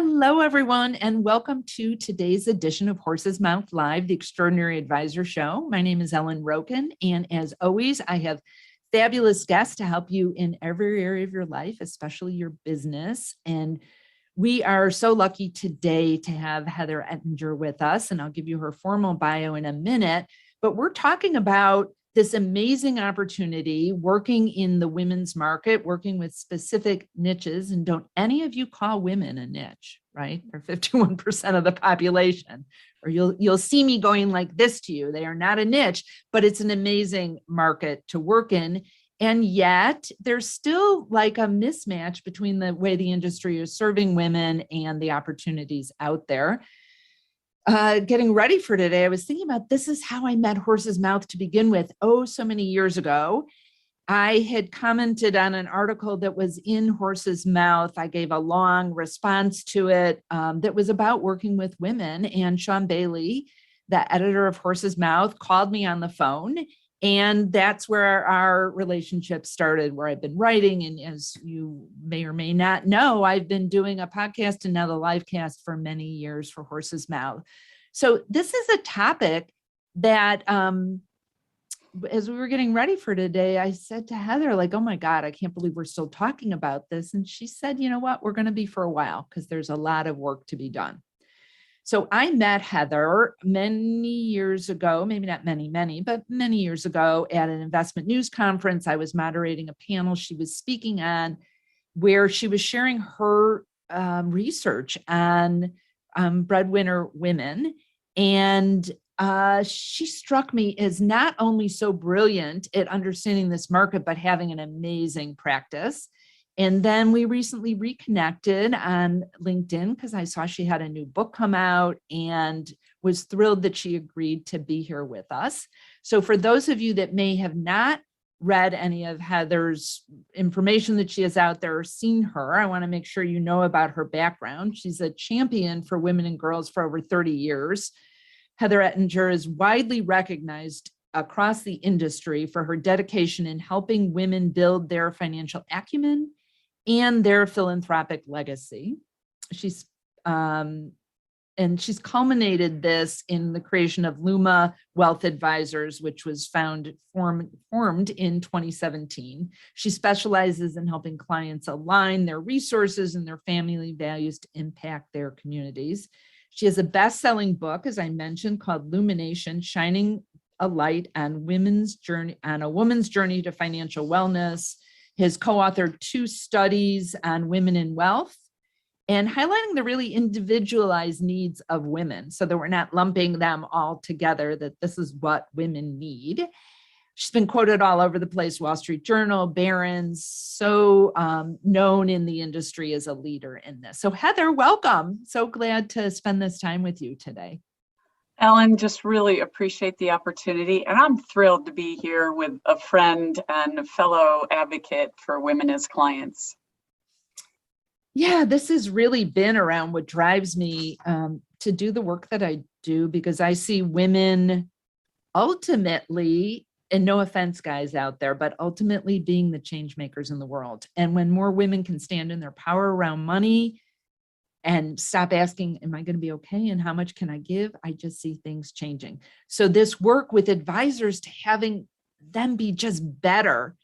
Hello, everyone, and welcome to today's edition of Horse's Mouth Live, the Extraordinary Advisor Show. My name is Ellen Rogin, and as always, I have fabulous guests to help you in every area of your life, especially your business. And we are so lucky today to have Heather Ettinger with us, and I'll give you her formal bio in a minute. But we're talking about this amazing opportunity working in the women's market, working with specific niches. And don't any of you call women a niche, right? They're 51% of the population. Or you'll see me going like this to you. They are not a niche, but it's an amazing market to work in. And yet there's still like a mismatch between the way the industry is serving women and the opportunities out there. Getting ready for today, I was thinking about this is how I met Horse's Mouth to begin with. Oh, so many years ago, I had commented on an article that was in Horse's Mouth. I gave a long response to it that was about working with women. And Sean Bailey, the editor of Horse's Mouth, called me on the phone. And that's where our relationship started, where I've been writing. And as you may or may not know, I've been doing a podcast and now the live cast for many years for Horse's Mouth. So this is a topic that, as we were getting ready for today, I said to Heather, like, oh my God, I can't believe we're still talking about this. And she said, you know what, we're going to be for a while because there's a lot of work to be done. So I met Heather many years ago, maybe not many, but many years ago at an investment news conference. I was moderating a panel she was speaking on where she was sharing her research on breadwinner women. And she struck me as not only so brilliant at understanding this market, but having an amazing practice. And then we recently reconnected on LinkedIn because I saw she had a new book come out and was thrilled that she agreed to be here with us. So for those of you that may have not read any of Heather's information that she has out there or seen her, I want to make sure you know about her background. She's a champion for women and girls for over 30 years. Heather Ettinger is widely recognized across the industry for her dedication in helping women build their financial acumen and their philanthropic legacy. She's culminated this in the creation of Luma Wealth Advisors, which was formed in 2017. She specializes in helping clients align their resources and their family values to impact their communities. She has a best-selling book, as I mentioned, called Lumination: Shining a Light on a Woman's Journey to Financial Wellness. Has co-authored 2 studies on women in wealth and highlighting the really individualized needs of women so that we're not lumping them all together, that this is what women need. She's been quoted all over the place, Wall Street Journal, Barron's, so known in the industry as a leader in this. So Heather, welcome. So glad to spend this time with you today. Ellen, just really appreciate the opportunity. And I'm thrilled to be here with a friend and a fellow advocate for women as clients. Yeah, this has really been around what drives me to do the work that I do, because I see women ultimately, and no offense guys out there, but ultimately being the change makers in the world. And when more women can stand in their power around money and stop asking, am I going to be okay? And how much can I give? I just see things changing. So this work with advisors to having them be just better,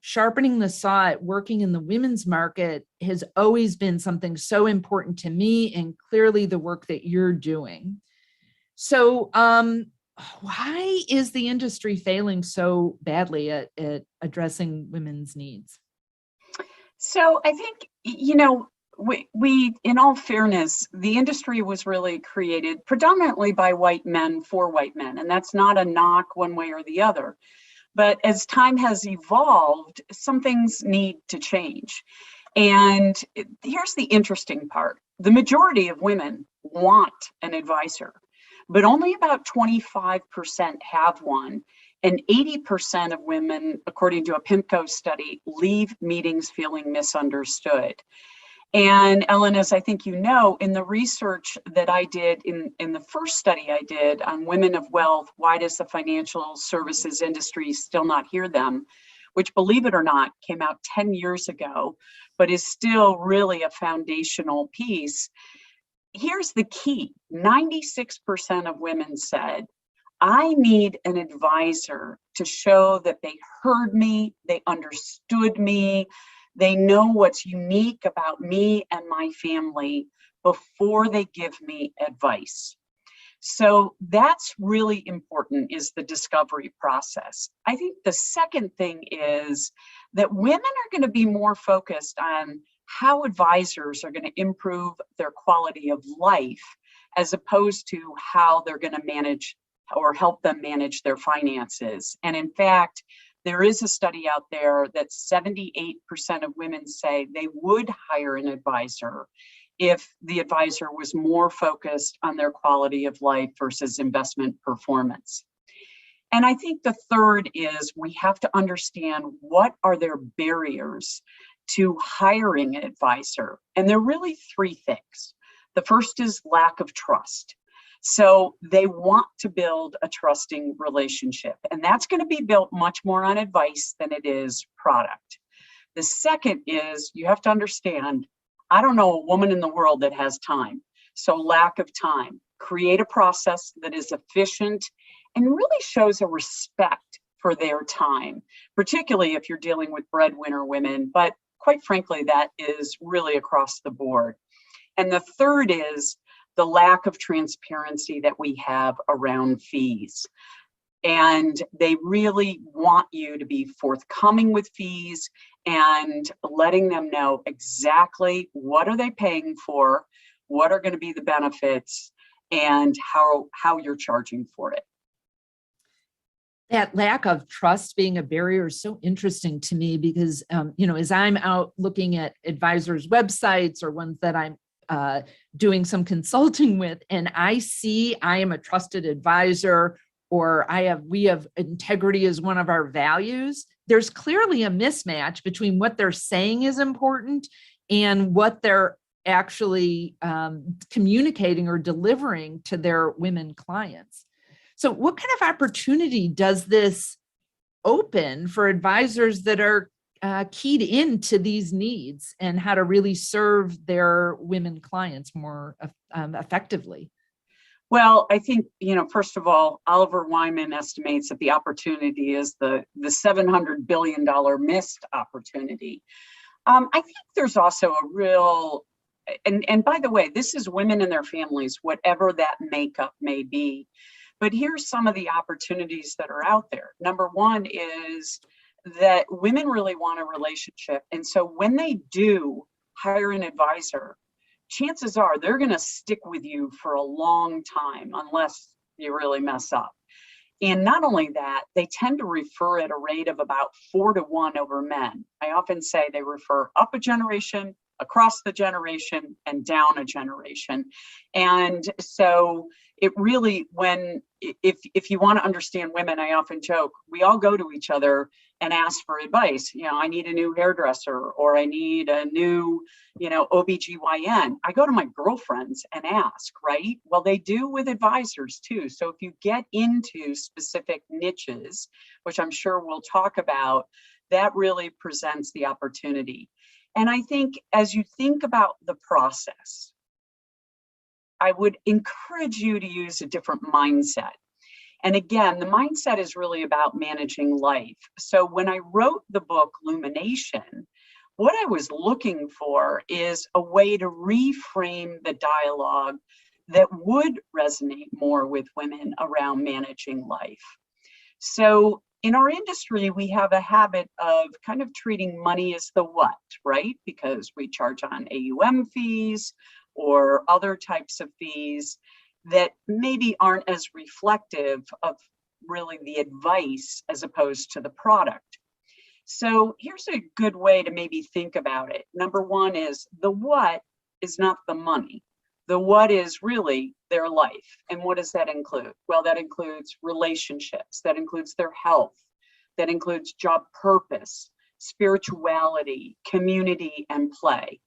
sharpening the saw at working in the women's market has always been something so important to me, and clearly the work that you're doing. So why is the industry failing so badly at addressing women's needs? So I think, we, in all fairness, the industry was really created predominantly by white men for white men, and that's not a knock one way or the other. But as time has evolved, some things need to change. And here's the interesting part. The majority of women want an advisor, but only about 25% have one. And 80% of women, according to a PIMCO study, leave meetings feeling misunderstood. And Ellen, as I think you know, in the research that I did in the first study I did on women of wealth, why does the financial services industry still not hear them? which, believe it or not, came out 10 years ago, but is still really a foundational piece. Here's the key. 96% of women said, I need an advisor to show that they heard me, they understood me, they know what's unique about me and my family before they give me advice. So that's really important, is the discovery process. I think the second thing is that women are going to be more focused on how advisors are going to improve their quality of life, as opposed to how they're going to manage or help them manage their finances. And in fact, there is a study out there that 78% of women say they would hire an advisor if the advisor was more focused on their quality of life versus investment performance. And I think the third is we have to understand what are their barriers to hiring an advisor. And there are really three things. The first is lack of trust. So they want to build a trusting relationship, and that's going to be built much more on advice than it is product. The second is you have to understand, I don't know a woman in the world that has time. So lack of time. Create a process that is efficient and really shows a respect for their time, particularly if you're dealing with breadwinner women, but quite frankly, that is really across the board. And the third is the lack of transparency that we have around fees. And they really want you to be forthcoming with fees and letting them know exactly what are they paying for, what are going to be the benefits, and how you're charging for it. That lack of trust being a barrier is so interesting to me because, as I'm out looking at advisors' websites or ones that I'm doing some consulting with, and I see I am a trusted advisor, or we have integrity as one of our values, there's clearly a mismatch between what they're saying is important and what they're actually communicating or delivering to their women clients. So what kind of opportunity does this open for advisors that are keyed into these needs and how to really serve their women clients more effectively? Well, I think, first of all, Oliver Wyman estimates that the opportunity is the $700 billion missed opportunity. I think there's also a real, and by the way, this is women and their families, whatever that makeup may be. But here's some of the opportunities that are out there. Number one is that women really want a relationship. And so when they do hire an advisor, chances are they're going to stick with you for a long time unless you really mess up. And not only that, they tend to refer at a rate of about 4-to-1 over men. I often say they refer up a generation, across the generation, and down a generation. And so it really, if you want to understand women, I often joke, we all go to each other and ask for advice. I need a new hairdresser, or I need a new, OBGYN. I go to my girlfriends and ask, right? Well, they do with advisors too. So if you get into specific niches, which I'm sure we'll talk about, that really presents the opportunity. And I think as you think about the process, I would encourage you to use a different mindset. And again, the mindset is really about managing life. So when I wrote the book, Lumination, what I was looking for is a way to reframe the dialogue that would resonate more with women around managing life. So in our industry, we have a habit of kind of treating money as the what, right? Because we charge on AUM fees or other types of fees that maybe aren't as reflective of really the advice as opposed to the product. So here's a good way to maybe think about it. Number one is the what is not the money. The what is really their life. And what does that include? Well, that includes relationships, that includes their health, that includes job purpose, spirituality, community, and play.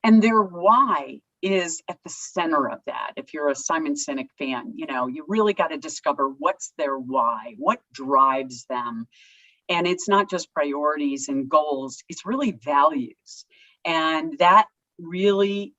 And their why is at the center of that. If you're a Simon Sinek fan, you really got to discover what's their why, what drives them. And it's not just priorities and goals, it's really values. And that really,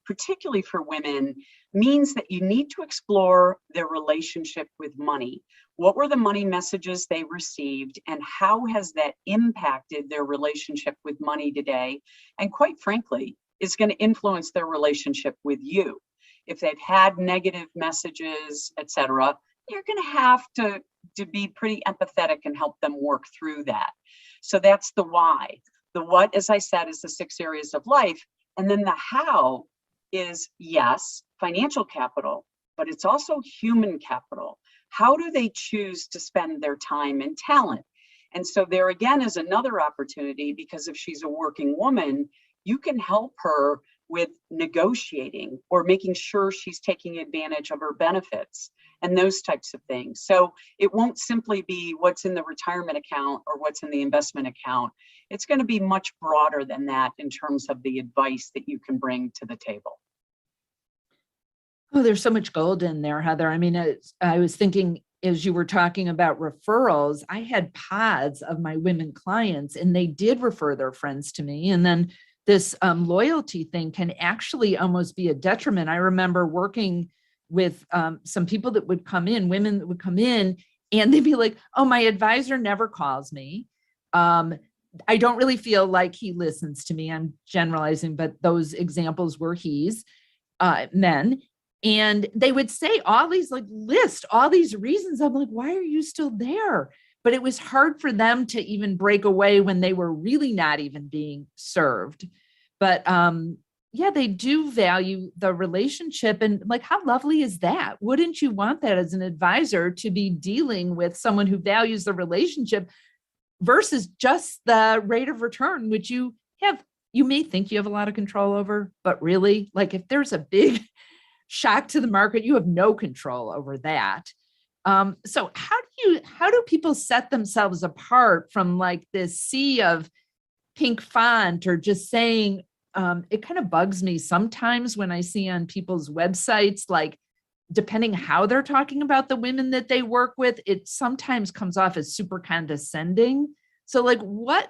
particularly for women, means that you need to explore their relationship with money. What were the money messages they received, and how has that impacted their relationship with money today? And quite frankly, is going to influence their relationship with you. If they've had negative messages, etc., you're going to have to be pretty empathetic and help them work through that. So that's the why. The what, as I said, is the 6 areas of life. And then the how is, yes, financial capital, but it's also human capital. How do they choose to spend their time and talent? And so there again is another opportunity, because if she's a working woman, you can help her with negotiating or making sure she's taking advantage of her benefits and those types of things. So it won't simply be what's in the retirement account or what's in the investment account. It's going to be much broader than that in terms of the advice that you can bring to the table. Oh, there's so much gold in there, Heather. I mean, I was thinking as you were talking about referrals, I had pods of my women clients, and they did refer their friends to me. And then this loyalty thing can actually almost be a detriment. I remember working with some people that would come in, women that would come in, and they'd be like, oh, my advisor never calls me. I don't really feel like he listens to me. I'm generalizing, but those examples were men. And they would say all these, like, list all these reasons. I'm like, why are you still there? But it was hard for them to even break away when they were really not even being served. But yeah, they do value the relationship. And like, how lovely is that? Wouldn't you want that as an advisor, to be dealing with someone who values the relationship versus just the rate of return, which you may think you have a lot of control over, but really, like, if there's a big shock to the market, you have no control over that. So how do people set themselves apart from like this sea of pink font, or just saying, it kind of bugs me sometimes when I see on people's websites, like, depending how they're talking about the women that they work with, it sometimes comes off as super condescending. So like, what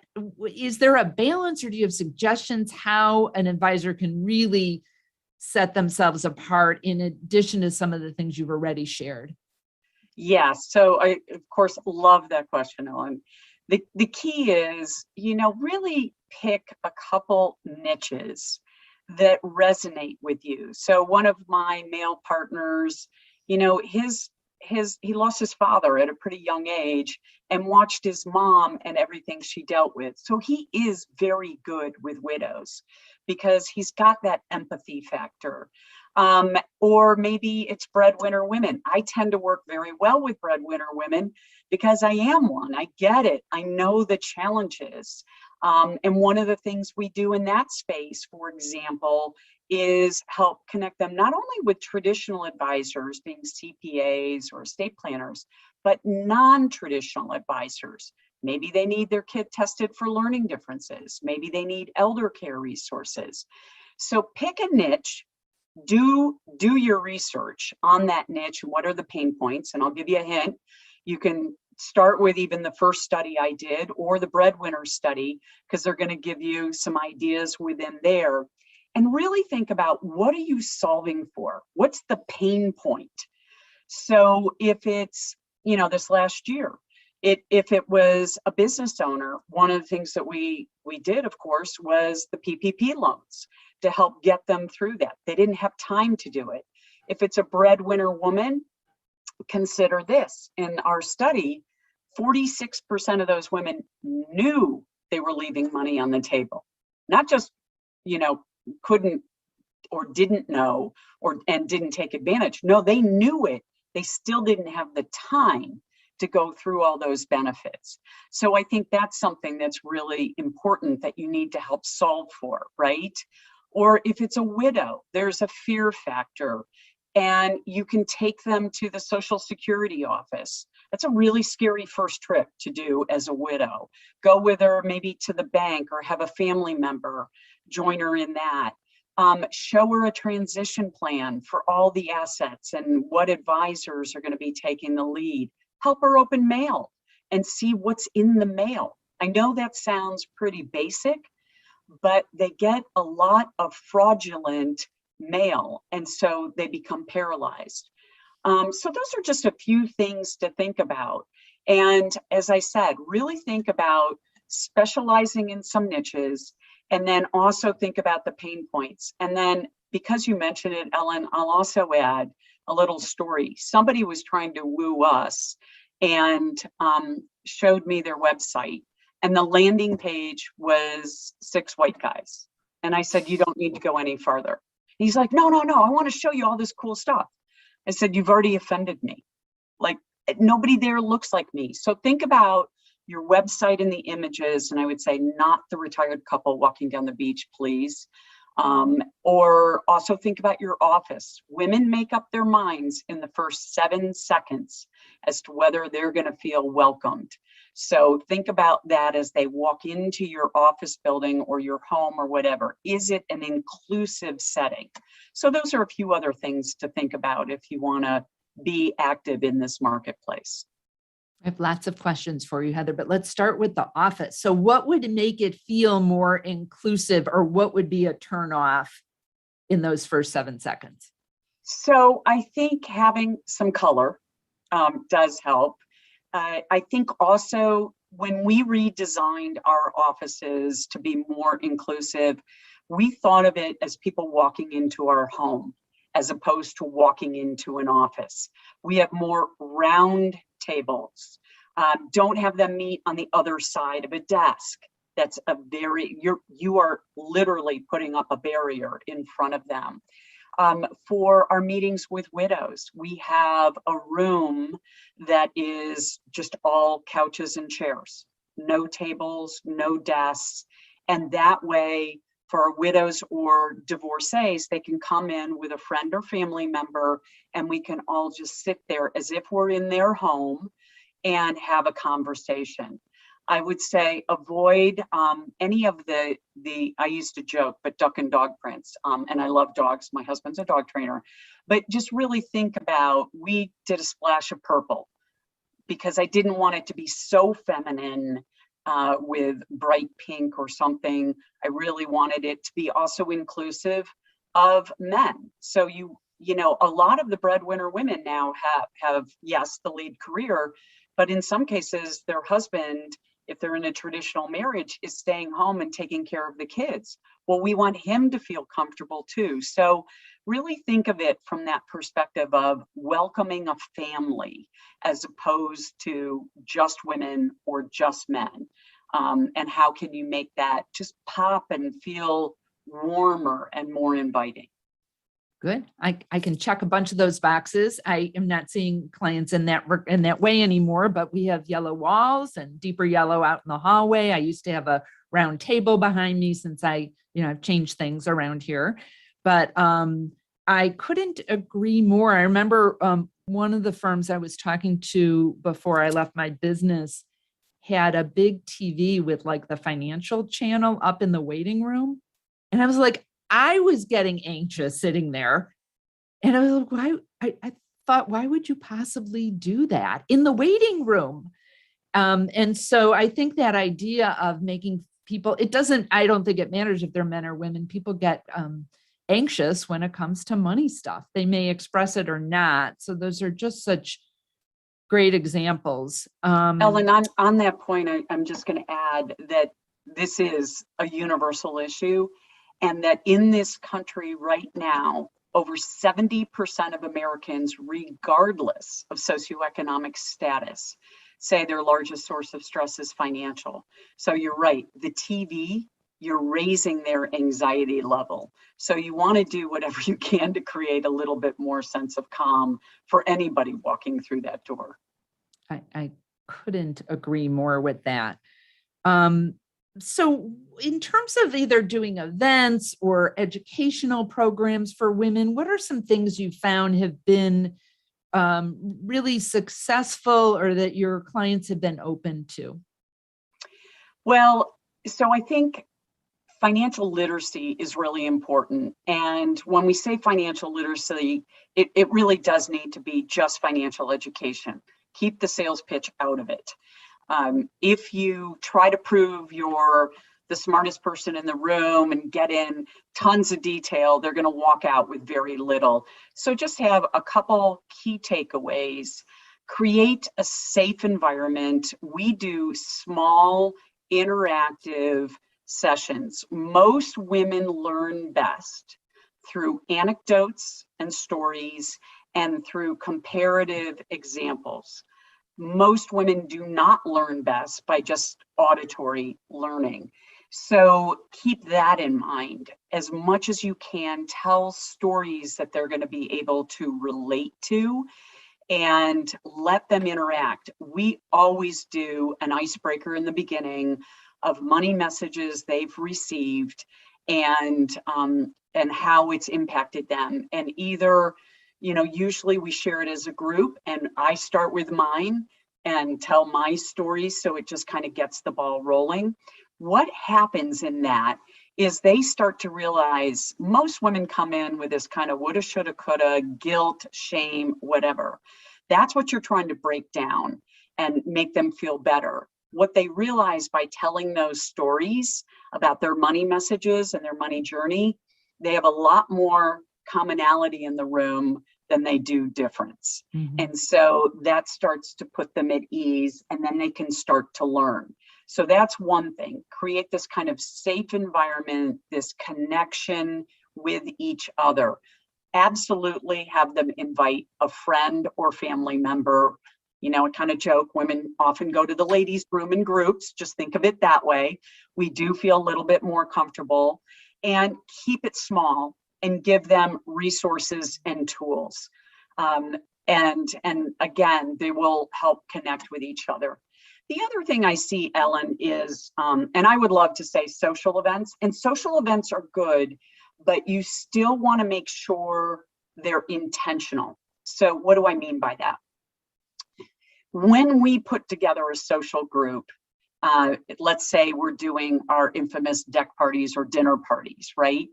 is there a balance, or do you have suggestions how an advisor can really set themselves apart in addition to some of the things you've already shared? Yes. So I, of course, love that question, Ellen. The key is, really pick a couple niches that resonate with you. So one of my male partners, he lost his father at a pretty young age and watched his mom and everything she dealt with. So he is very good with widows because he's got that empathy factor. Or maybe it's breadwinner women. I tend to work very well with breadwinner women because I am one. I get it. I know the challenges. And one of the things we do in that space, for example, is help connect them not only with traditional advisors, being CPAs or estate planners, but non-traditional advisors. Maybe they need their kid tested for learning differences. Maybe they need elder care resources. So pick a niche, do your research on that niche. What are the pain points? And I'll give you a hint. You can start with even the first study I did or the breadwinner study, because they're going to give you some ideas within there. And really think about, what are you solving for? What's the pain point? So if it's, this last year, if it was a business owner, one of the things that we did, of course, was the PPP loans to help get them through that. They didn't have time to do it. If it's a breadwinner woman, consider this. In our study, 46% of those women knew they were leaving money on the table. Not just, couldn't or didn't know and didn't take advantage. No, they knew it. They still didn't have the time to go through all those benefits. So I think that's something that's really important that you need to help solve for, right? Or if it's a widow, there's a fear factor, and you can take them to the Social Security office. That's a really scary first trip to do as a widow. Go with her maybe to the bank, or have a family member join her in that. Show her a transition plan for all the assets and what advisors are going to be taking the lead. Help her open mail. and see what's in the mail. I know that sounds pretty basic, but they get a lot of fraudulent mail, and so they become paralyzed. So those are just a few things to think about. And as I said, really think about specializing in some niches, and then also think about the pain points. And then, because you mentioned it, Ellen, I'll also add a little story. Somebody was trying to woo us and showed me their website, and the landing page was 6 white guys. And I said, you don't need to go any farther. He's like, no, I want to show you all this cool stuff. I said, you've already offended me. Like, nobody there looks like me. So think about your website and the images, and I would say not the retired couple walking down the beach, please. Or also think about your office. Women make up their minds in the first 7 seconds as to whether they're going to feel welcomed. So think about that as they walk into your office building or your home or whatever. Is it an inclusive setting? So those are a few other things to think about if you want to be active in this marketplace. I have lots of questions for you, Heather, but let's start with the office. So what would make it feel more inclusive, or what would be a turnoff in those first 7 seconds? So I think having some color does help. I think also when we redesigned our offices to be more inclusive, we thought of it as people walking into our home as opposed to walking into an office. We have more round tables. Don't have them meet on the other side of a desk. That's a very, you are literally putting up a barrier in front of them. For our meetings with widows, we have a room that is just all couches and chairs, no tables, no desks. And that way, for our widows or divorcees, they can come in with a friend or family member, and we can all just sit there as if we're in their home and have a conversation. I would say avoid any of the, I used to joke, but duck and dog prints. And I love dogs. My husband's a dog trainer. But just really think about, we did a splash of purple because I didn't want it to be so feminine with bright pink or something. I really wanted it to be also inclusive of men. So you know, a lot of the breadwinner women now have yes, the lead career, but in some cases their husband, if they're in a traditional marriage, is staying home and taking care of the kids. Well, we want him to feel comfortable too. So really think of it from that perspective of welcoming a family as opposed to just women or just men. And how can you make that just pop and feel warmer and more inviting? Good. I can check a bunch of those boxes. I am not seeing clients in that way anymore, but we have yellow walls and deeper yellow out in the hallway. I used to have a round table behind me since I've changed things around here, but I couldn't agree more. I remember one of the firms I was talking to before I left my business had a big TV with like the financial channel up in the waiting room. And I was like, I was getting anxious sitting there. And I was like, why? I thought, why would you possibly do that in the waiting room? And so I think that idea of making people, I don't think it matters if they're men or women, people get anxious when it comes to money stuff. They may express it or not. So those are just such great examples. Ellen, on that point, I'm just going to add that this is a universal issue, and that in this country right now, over 70% of Americans, regardless of socioeconomic status, say their largest source of stress is financial. So you're right, the TV, you're raising their anxiety level. So you want to do whatever you can to create a little bit more sense of calm for anybody walking through that door. I couldn't agree more with that. So in terms of either doing events or educational programs for women, what are some things you found have been really successful or that your clients have been open to? Well, so I think financial literacy is really important. And when we say financial literacy, it really does need to be just financial education. Keep the sales pitch out of it. If you try to prove you're the smartest person in the room and get in tons of detail, they're going to walk out with very little. So just have a couple key takeaways. Create a safe environment. We do small, interactive sessions. Most women learn best through anecdotes and stories and through comparative examples. Most women do not learn best by just auditory learning. So keep that in mind. As much as you can, tell stories that they're going to be able to relate to and let them interact. We always do an icebreaker in the beginning of money messages they've received and how it's impacted them. And either, usually we share it as a group, and I start with mine and tell my story, so it just kind of gets the ball rolling. What happens in that is they start to realize most women come in with this kind of woulda, shoulda, coulda, guilt, shame, whatever. That's what you're trying to break down and make them feel better. What they realize by telling those stories about their money messages and their money journey, they have a lot more commonality in the room than they do difference. Mm-hmm. And so that starts to put them at ease, and then they can start to learn. So that's one thing. Create this kind of safe environment, this connection with each other. Absolutely have them invite a friend or family member. I kind of joke, women often go to the ladies' room in groups. Just think of it that way. We do feel a little bit more comfortable, and keep it small and give them resources and tools. And again, they will help connect with each other. The other thing I see, Ellen, is, and I would love to say social events, and social events are good, but you still want to make sure they're intentional. So what do I mean by that? When we put together a social group, let's say we're doing our infamous deck parties or dinner parties, right?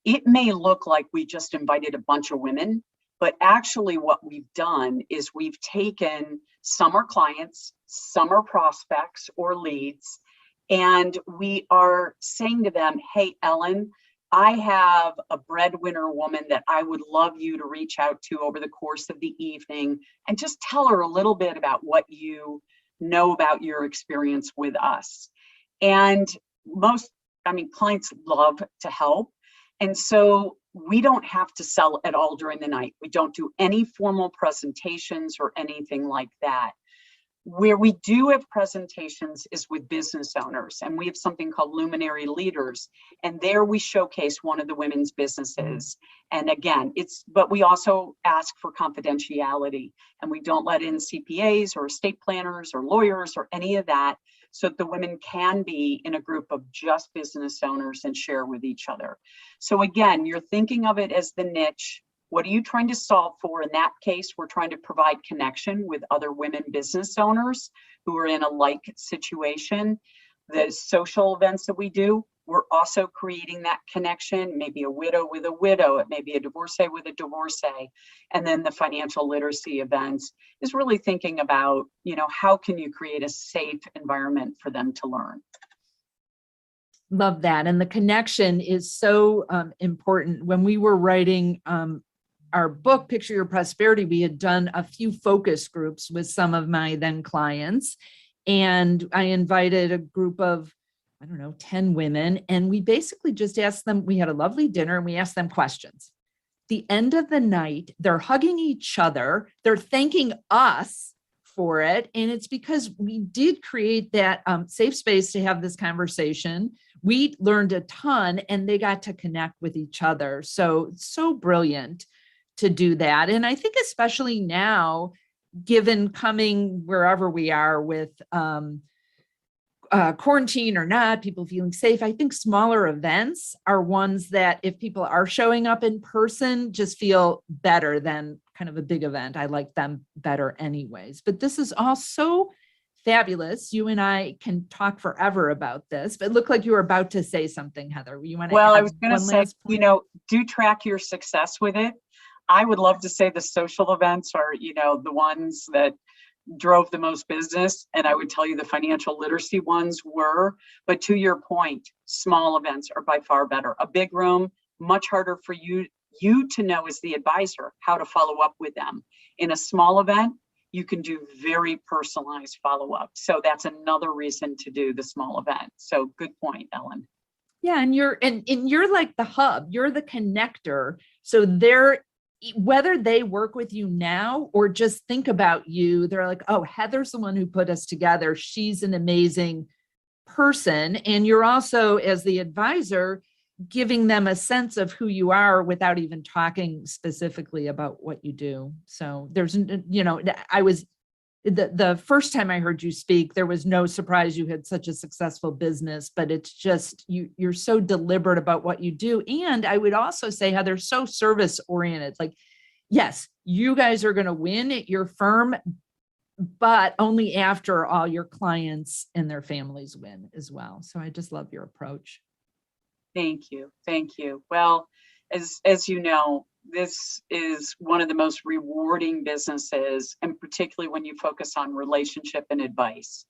It may look like we just invited a bunch of women, but actually what we've done is we've taken some are clients, some are prospects or leads, and we are saying to them, hey, Ellen, I have a breadwinner woman that I would love you to reach out to over the course of the evening and just tell her a little bit about what you know about your experience with us. And clients love to help. And so we don't have to sell at all during the night. We don't do any formal presentations or anything like that. Where we do have presentations is with business owners, and we have something called Luminary Leaders, and there we showcase one of the women's businesses. And again, but we also ask for confidentiality, and we don't let in CPAs or estate planners or lawyers or any of that, so that the women can be in a group of just business owners and share with each other. So again, you're thinking of it as the niche. What are you trying to solve for? In that case, we're trying to provide connection with other women business owners who are in a like situation. The social events that we do, we're also creating that connection, maybe a widow with a widow, it may be a divorcee with a divorcee. And then the financial literacy events is really thinking about, how can you create a safe environment for them to learn? Love that. And the connection is so important. When we were writing our book, Picture Your Prosperity, we had done a few focus groups with some of my then clients. And I invited a group of, 10 women. And we basically just asked them, we had a lovely dinner and we asked them questions. The end of the night, they're hugging each other. They're thanking us for it. And it's because we did create that safe space to have this conversation. We learned a ton and they got to connect with each other. So brilliant to do that. And I think especially now, given coming wherever we are with quarantine or not, people feeling safe, I think smaller events are ones that if people are showing up in person, just feel better than kind of a big event. I like them better anyways. But this is all so fabulous. You and I can talk forever about this, but it looked like you were about to say something, Heather. You want to I was going to say, do track your success with it. I would love to say the social events are, the ones that drove the most business, and I would tell you the financial literacy ones were. But to your point, small events are by far better. A big room, much harder for you to know as the advisor how to follow up with them. In a small event, you can do very personalized follow-up. So that's another reason to do the small event. So good point, Ellen. Yeah, and you're like the hub, you're the connector. So they're, whether they work with you now or just think about you, they're like, oh, Heather's the one who put us together. She's an amazing person. And you're also, as the advisor, giving them a sense of who you are without even talking specifically about what you do. So there's, I was, the first time I heard you speak, there was no surprise you had such a successful business, but it's just, you're so deliberate about what you do. And I would also say how they're so service oriented. Like, yes, you guys are going to win at your firm, but only after all your clients and their families win as well. So I just love your approach. Thank you. Thank you. Well, as you know, this is one of the most rewarding businesses, and particularly when you focus on relationship and advice.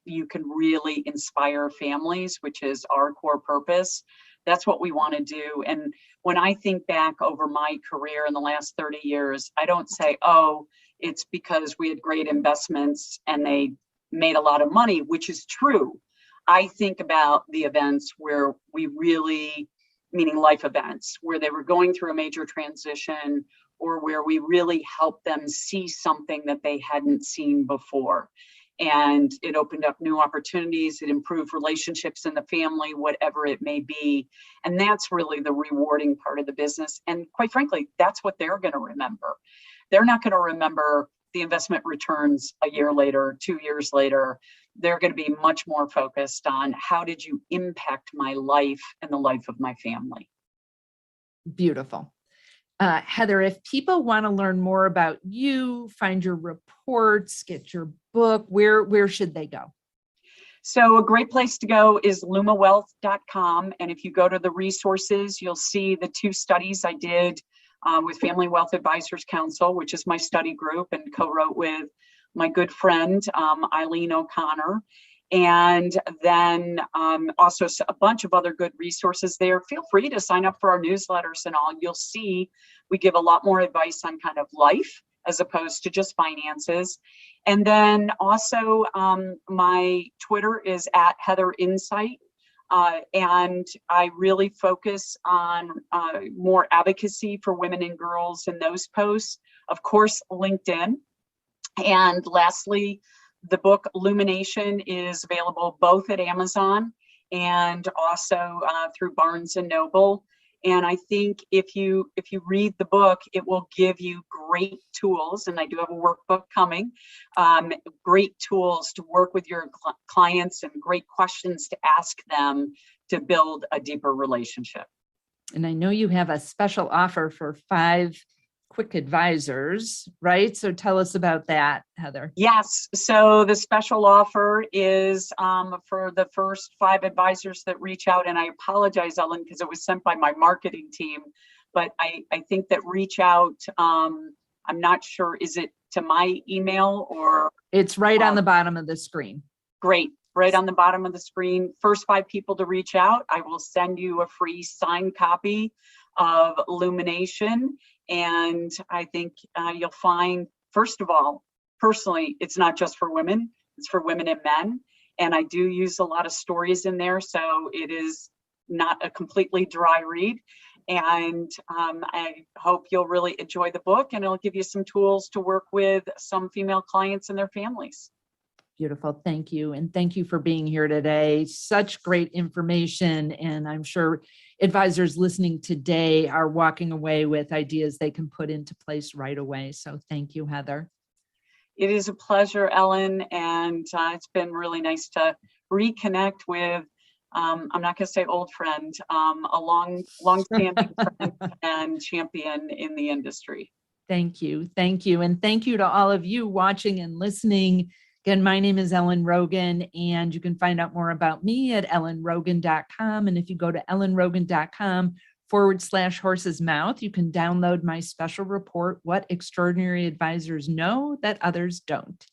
You can really inspire families, which is our core purpose. That's what we want to do. And when I think back over my career in the last 30 years, I don't say, oh, it's because we had great investments and they made a lot of money, which is true. I think about the events where we really, meaning life events, where they were going through a major transition or where we really helped them see something that they hadn't seen before. And it opened up new opportunities, it improved relationships in the family, whatever it may be. And that's really the rewarding part of the business. And quite frankly, that's what they're going to remember. They're not going to remember the investment returns a year later, 2 years later. They're going to be much more focused on how did you impact my life and the life of my family. Beautiful. Heather, if people want to learn more about you, find your reports, get your book, where should they go? So a great place to go is lumawealth.com. And if you go to the resources, you'll see the 2 studies I did with Family Wealth Advisors Council, which is my study group, and co-wrote with my good friend, Eileen O'Connor. And then also a bunch of other good resources there. Feel free to sign up for our newsletters and all. You'll see we give a lot more advice on kind of life as opposed to just finances. And then also my Twitter is at Heather Insight. And I really focus on more advocacy for women and girls in those posts. Of course, LinkedIn. And lastly, the book Illumination is available both at Amazon and also through Barnes and Noble. And I think if you read the book, it will give you great tools. And I do have a workbook coming, great tools to work with your clients and great questions to ask them to build a deeper relationship. And I know you have a special offer for 5 quick advisors, right? So tell us about that, Heather. Yes. So the special offer is for the first 5 advisors that reach out. And I apologize, Ellen, because it was sent by my marketing team. But I think that reach out, I'm not sure, is it to my email or? It's right on the bottom of the screen. Great. Right on the bottom of the screen. First 5 people to reach out, I will send you a free signed copy of Illumination. And I think you'll find, first of all, personally, it's not just for women, it's for women and men. And I do use a lot of stories in there, so it is not a completely dry read. And I hope you'll really enjoy the book, and it'll give you some tools to work with some female clients and their families. Beautiful. Thank you. And thank you for being here today. Such great information. And I'm sure advisors listening today are walking away with ideas they can put into place right away. So thank you, Heather. It is a pleasure, Ellen. And it's been really nice to reconnect with, I'm not going to say old friend, a long-standing friend and champion in the industry. Thank you. Thank you. And thank you to all of you watching and listening. Again, my name is Ellen Rogin, and you can find out more about me at ellenrogin.com. And if you go to ellenrogin.com, /horse's mouth, you can download my special report, What Extraordinary Advisors Know That Others Don't.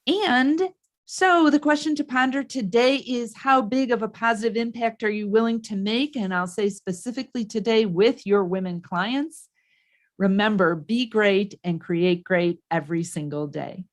And so the question to ponder today is, how big of a positive impact are you willing to make? And I'll say specifically today with your women clients. Remember, be great and create great every single day.